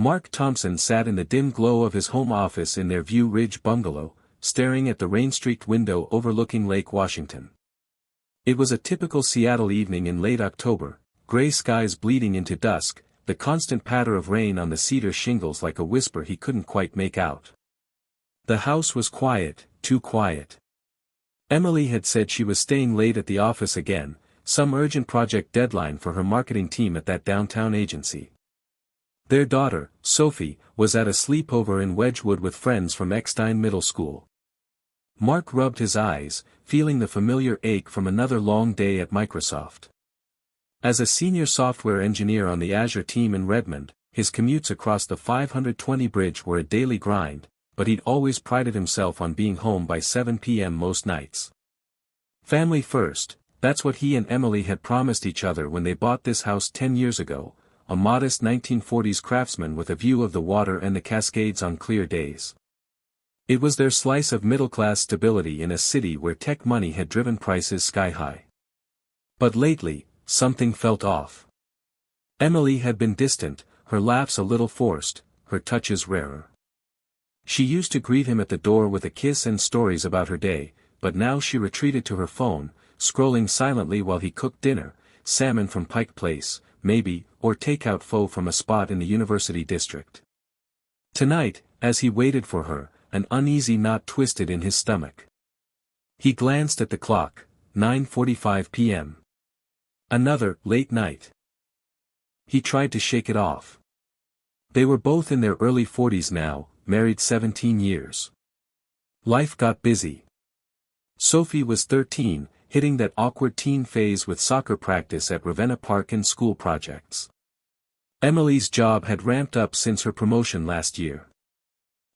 Mark Thompson sat in the dim glow of his home office in their View Ridge bungalow, staring at the rain-streaked window overlooking Lake Washington. It was a typical Seattle evening in late October, gray skies bleeding into dusk, the constant patter of rain on the cedar shingles like a whisper he couldn't quite make out. The house was quiet, too quiet. Emily had said she was staying late at the office again, some urgent project deadline for her marketing team at that downtown agency. Their daughter, Sophie, was at a sleepover in Wedgwood with friends from Eckstein Middle School. Mark rubbed his eyes, feeling the familiar ache from another long day at Microsoft. As a senior software engineer on the Azure team in Redmond, his commutes across the 520 bridge were a daily grind, but he'd always prided himself on being home by 7 p.m. most nights. Family first, that's what he and Emily had promised each other when they bought this house 10 years ago, a modest 1940s craftsman with a view of the water and the Cascades on clear days. It was their slice of middle-class stability in a city where tech money had driven prices sky-high. But lately, something felt off. Emily had been distant, her laughs a little forced, her touches rarer. She used to greet him at the door with a kiss and stories about her day, but now she retreated to her phone, scrolling silently while he cooked dinner, salmon from Pike Place, maybe, or takeout pho from a spot in the University District. Tonight, as he waited for her, an uneasy knot twisted in his stomach. He glanced at the clock, 9:45 p.m. Another late night. He tried to shake it off. They were both in their early 40s now, married 17 years. Life got busy. Sophie was 13, hitting that awkward teen phase with soccer practice at Ravenna Park and school projects. Emily's job had ramped up since her promotion last year.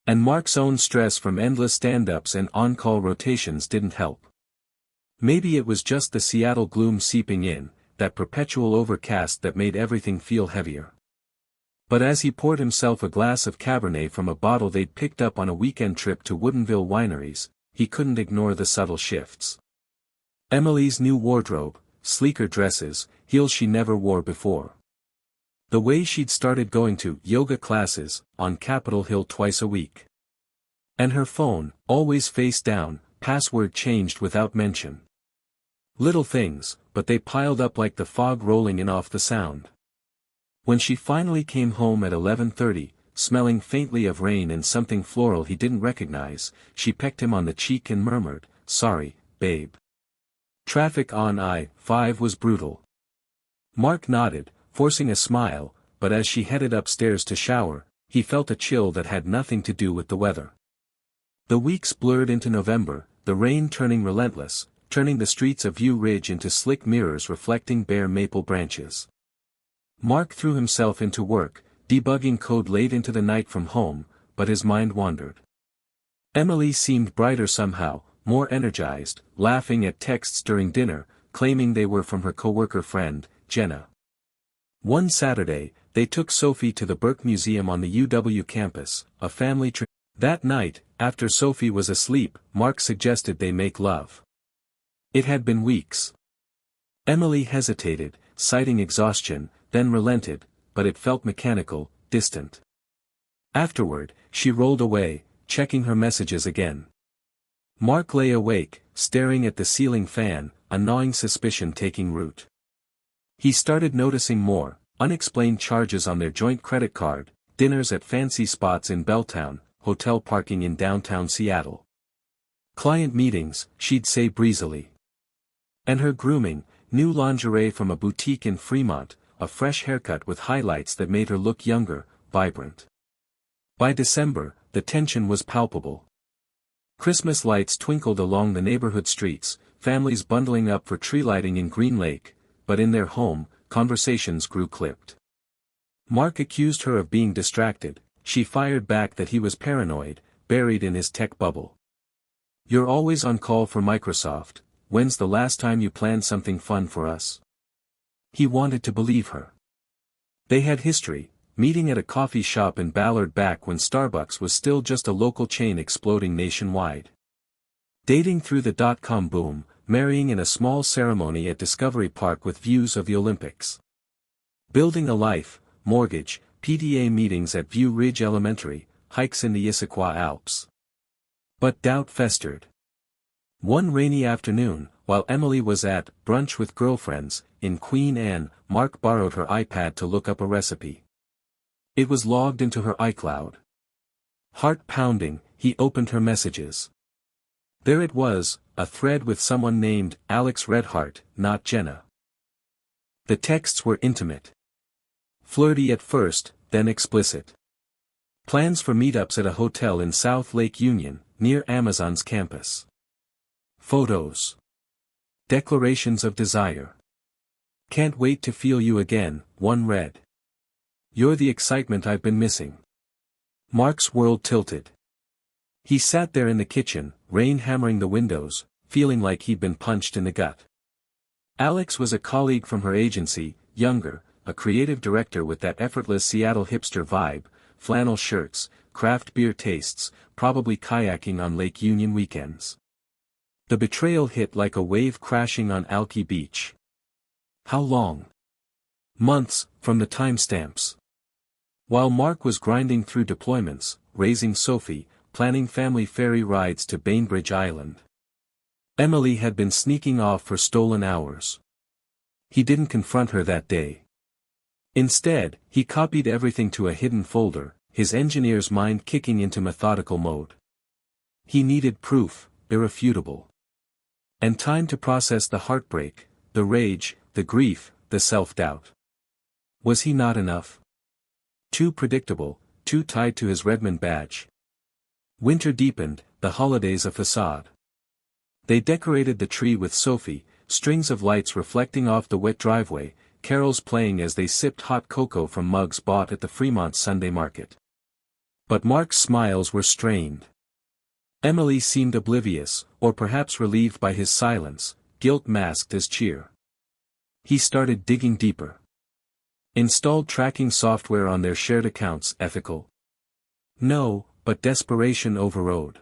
And Mark's own stress from endless stand-ups and on-call rotations didn't help. Maybe it was just the Seattle gloom seeping in, that perpetual overcast that made everything feel heavier. But as he poured himself a glass of Cabernet from a bottle they'd picked up on a weekend trip to Woodinville wineries, he couldn't ignore the subtle shifts. Emily's new wardrobe, sleeker dresses, heels she never wore before. The way she'd started going to yoga classes, on Capitol Hill twice a week. And her phone, always face down, password changed without mention. Little things, but they piled up like the fog rolling in off the sound. When she finally came home at 11:30, smelling faintly of rain and something floral he didn't recognize, she pecked him on the cheek and murmured, "Sorry, babe." Traffic on I-5 was brutal. Mark nodded, forcing a smile, but as she headed upstairs to shower, he felt a chill that had nothing to do with the weather. The weeks blurred into November, the rain turning relentless, turning the streets of View Ridge into slick mirrors reflecting bare maple branches. Mark threw himself into work, debugging code late into the night from home, but his mind wandered. Emily seemed brighter somehow, more energized, laughing at texts during dinner, claiming they were from her coworker friend, Jenna. One Saturday, they took Sophie to the Burke Museum on the UW campus, a family trip. That night, after Sophie was asleep, Mark suggested they make love. It had been weeks. Emily hesitated, citing exhaustion, then relented, but it felt mechanical, distant. Afterward, she rolled away, checking her messages again. Mark lay awake, staring at the ceiling fan, a gnawing suspicion taking root. He started noticing more, unexplained charges on their joint credit card, dinners at fancy spots in Belltown, hotel parking in downtown Seattle. Client meetings, she'd say breezily. And her grooming, new lingerie from a boutique in Fremont, a fresh haircut with highlights that made her look younger, vibrant. By December, the tension was palpable. Christmas lights twinkled along the neighborhood streets, families bundling up for tree lighting in Green Lake, but in their home, conversations grew clipped. Mark accused her of being distracted, she fired back that he was paranoid, buried in his tech bubble. "You're always on call for Microsoft, when's the last time you planned something fun for us?" He wanted to believe her. They had history, meeting at a coffee shop in Ballard back when Starbucks was still just a local chain exploding nationwide. Dating through the dot-com boom, marrying in a small ceremony at Discovery Park with views of the Olympics. Building a life, mortgage, PTA meetings at View Ridge Elementary, hikes in the Issaquah Alps. But doubt festered. One rainy afternoon, while Emily was at brunch with girlfriends in Queen Anne, Mark borrowed her iPad to look up a recipe. It was logged into her iCloud. Heart pounding, he opened her messages. There it was, a thread with someone named Alex Redhart, not Jenna. The texts were intimate. Flirty at first, then explicit. Plans for meetups at a hotel in South Lake Union, near Amazon's campus. Photos. Declarations of desire. Can't wait to feel you again, one read. You're the excitement I've been missing. Mark's world tilted. He sat there in the kitchen, rain hammering the windows, feeling like he'd been punched in the gut. Alex was a colleague from her agency, younger, a creative director with that effortless Seattle hipster vibe, flannel shirts, craft beer tastes, probably kayaking on Lake Union weekends. The betrayal hit like a wave crashing on Alki Beach. How long? Months, from the timestamps. While Mark was grinding through deployments, raising Sophie, planning family ferry rides to Bainbridge Island, Emily had been sneaking off for stolen hours. He didn't confront her that day. Instead, he copied everything to a hidden folder, his engineer's mind kicking into methodical mode. He needed proof, irrefutable. And time to process the heartbreak, the rage, the grief, the self-doubt. Was he not enough? Too predictable, too tied to his Redmond badge. Winter deepened, the holidays a facade. They decorated the tree with Sophie, strings of lights reflecting off the wet driveway, carols playing as they sipped hot cocoa from mugs bought at the Fremont Sunday market. But Mark's smiles were strained. Emily seemed oblivious, or perhaps relieved by his silence, guilt masked as cheer. He started digging deeper. Installed tracking software on their shared accounts. Ethical? No, but desperation overrode.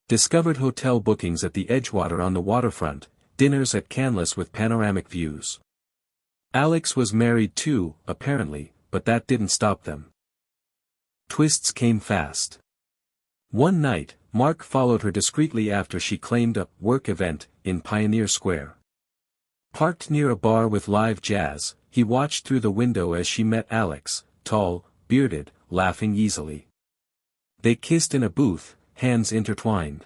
Discovered hotel bookings at the Edgewater on the waterfront, dinners at Canlis with panoramic views. Alex was married too, apparently, but that didn't stop them. Twists came fast. One night, Mark followed her discreetly after she claimed a work event in Pioneer Square. Parked near a bar with live jazz, he watched through the window as she met Alex, tall, bearded, laughing easily. They kissed in a booth, hands intertwined.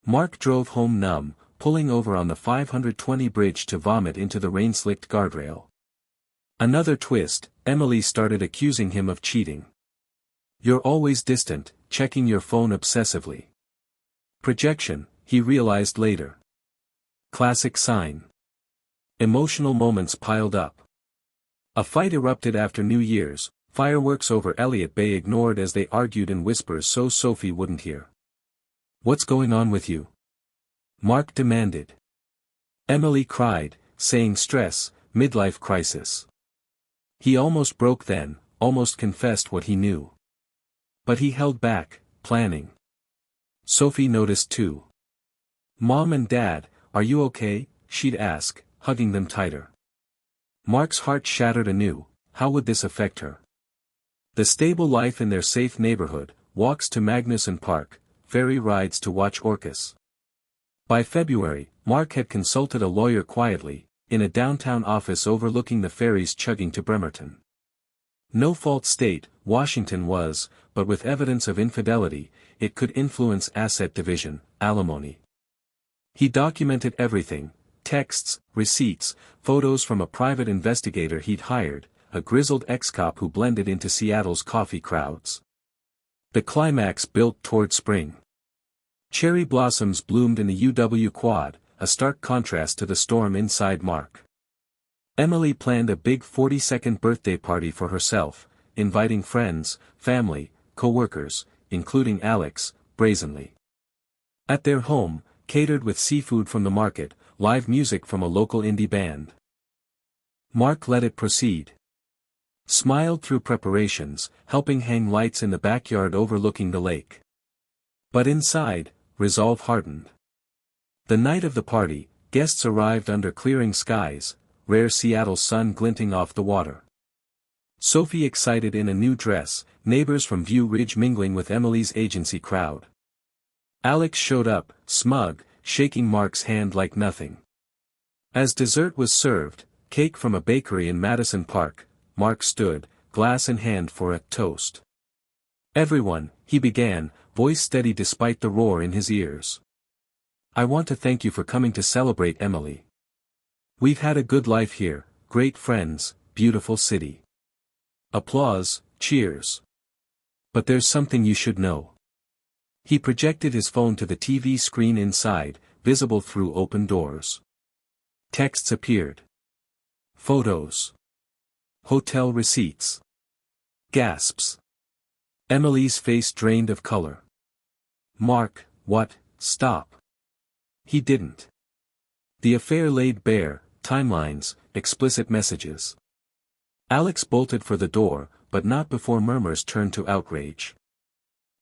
Mark drove home numb, pulling over on the 520 bridge to vomit into the rain-slicked guardrail. Another twist, Emily started accusing him of cheating. You're always distant, checking your phone obsessively. Projection, he realized later. Classic sign. Emotional moments piled up. A fight erupted after New Year's, fireworks over Elliott Bay ignored as they argued in whispers so Sophie wouldn't hear. What's going on with you? Mark demanded. Emily cried, saying stress, midlife crisis. He almost broke then, almost confessed what he knew. But he held back, planning. Sophie noticed too. Mom and Dad, are you okay? She'd ask, hugging them tighter. Mark's heart shattered anew. How would this affect her? The stable life in their safe neighborhood, walks to Magnuson Park, ferry rides to watch orcas. By February, Mark had consulted a lawyer quietly, in a downtown office overlooking the ferries chugging to Bremerton. No-fault state, Washington was, but with evidence of infidelity, it could influence asset division, alimony. He documented everything, texts, receipts, photos from a private investigator he'd hired, a grizzled ex-cop who blended into Seattle's coffee crowds. The climax built toward spring. Cherry blossoms bloomed in the UW Quad, a stark contrast to the storm inside Mark. Emily planned a big 42nd birthday party for herself, inviting friends, family, co-workers, including Alex, brazenly. At their home, catered with seafood from the market, live music from a local indie band. Mark let it proceed. Smiled through preparations, helping hang lights in the backyard overlooking the lake. But inside, resolve hardened. The night of the party, guests arrived under clearing skies, rare Seattle sun glinting off the water. Sophie excited in a new dress, neighbors from View Ridge mingling with Emily's agency crowd. Alex showed up, smug, shaking Mark's hand like nothing. As dessert was served, cake from a bakery in Madison Park, Mark stood, glass in hand for a toast. "Everyone," he began, voice steady despite the roar in his ears. "I want to thank you for coming to celebrate Emily. We've had a good life here, great friends, beautiful city." Applause, cheers. "But there's something you should know." He projected his phone to the TV screen inside, visible through open doors. Texts appeared. Photos. Hotel receipts. Gasps. Emily's face drained of color. "Mark, what? Stop." He didn't. The affair laid bare, timelines, explicit messages. Alex bolted for the door, but not before murmurs turned to outrage.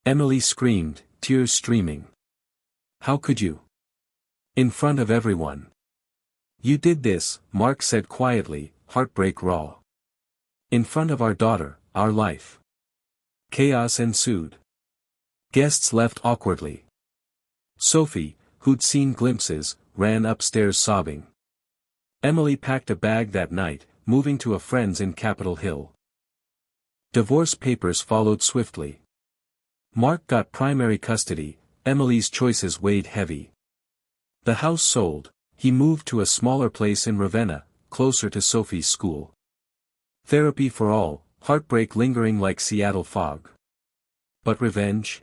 Emily screamed, tears streaming. "How could you? In front of everyone." "You did this," Mark said quietly, heartbreak raw. "In front of our daughter, our life." Chaos ensued. Guests left awkwardly. Sophie, who'd seen glimpses, ran upstairs sobbing. Emily packed a bag that night, moving to a friend's in Capitol Hill. Divorce papers followed swiftly. Mark got primary custody, Emily's choices weighed heavy. The house sold, he moved to a smaller place in Ravenna, closer to Sophie's school. Therapy for all, heartbreak lingering like Seattle fog. But revenge?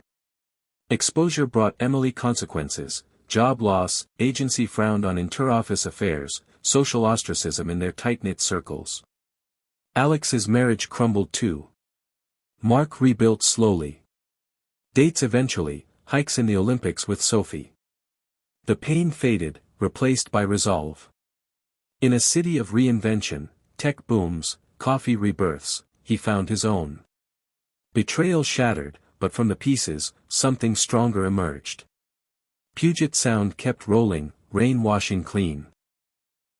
Exposure brought Emily consequences: job loss, agency frowned on interoffice affairs, social ostracism in their tight-knit circles. Alex's marriage crumbled too. Mark rebuilt slowly. Dates eventually, hikes in the Olympics with Sophie. The pain faded, replaced by resolve. In a city of reinvention, tech booms, coffee rebirths, he found his own. Betrayal shattered, but from the pieces, something stronger emerged. Puget Sound kept rolling, rain washing clean.